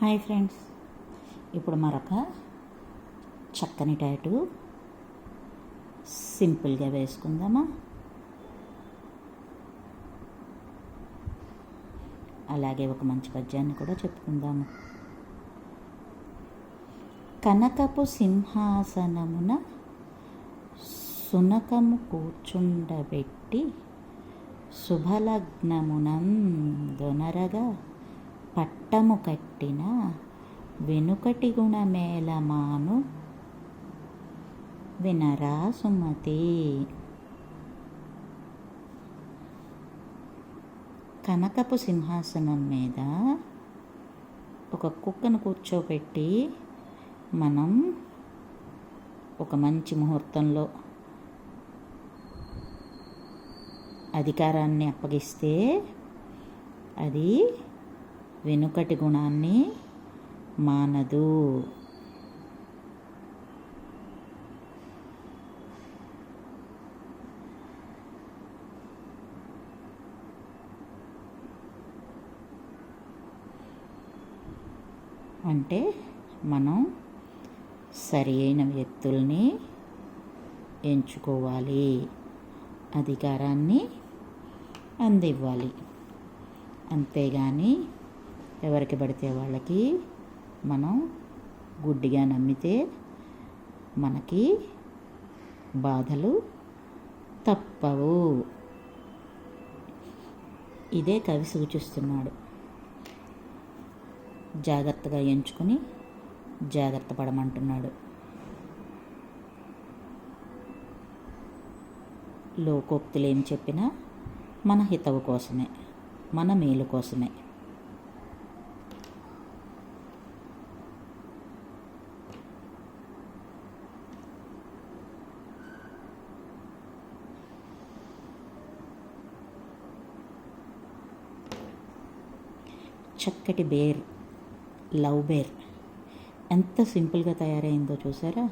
Hi friends, ఇప్పుడు మరొక చక్కని టాటూ సింపుల్గా వేసుకుందామా. అలాగే ఒక మంచి పద్యాన్ని కూడా చెప్పుకుందాము. కనకపు సింహాసనమున సునకము కూర్చుండబెట్టి శుభలగ్నమునందొనరగా పట్టము కట్టిన వెనుకటి గుణమేలమాను వినరా సుమతి. కనకపు సింహాసనం మీద ఒక కుక్కను కూర్చోబెట్టి మనం ఒక మంచి ముహూర్తంలో అధికారాన్ని అప్పగిస్తే అది వెనుకటి గుణాన్ని మానదు. అంటే మనం సరి అయిన వ్యక్తుల్ని ఎంచుకోవాలి, అధికారాన్ని అందివ్వాలి. అంతేగాని ఎవరికి పడితే వాళ్ళకి మనం గుడ్డిగా నమ్మితే మనకి బాధలు తప్పవు. ఇదే కవి సూచిస్తున్నాడు. జాగ్రత్తగా ఎంచుకుని జాగ్రత్త పడమంటున్నాడు. లోకోక్తులు ఏం చెప్పినా మన హితవు కోసమే, మన మేలు కోసమే. చక్కటి బేర్, లవ్ బేర్ ఎంత సింపుల్గా తయారైందో చూసారా.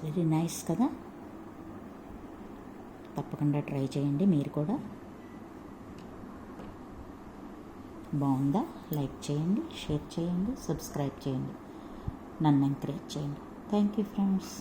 వెరీ నైస్ కదా. తప్పకుండా ట్రై చేయండి మీరు కూడా. బాగుందా? లైక్ చేయండి, షేర్ చేయండి, సబ్స్క్రైబ్ చేయండి, నన్ను ఎంకరేజ్ చేయండి. Thank you friends.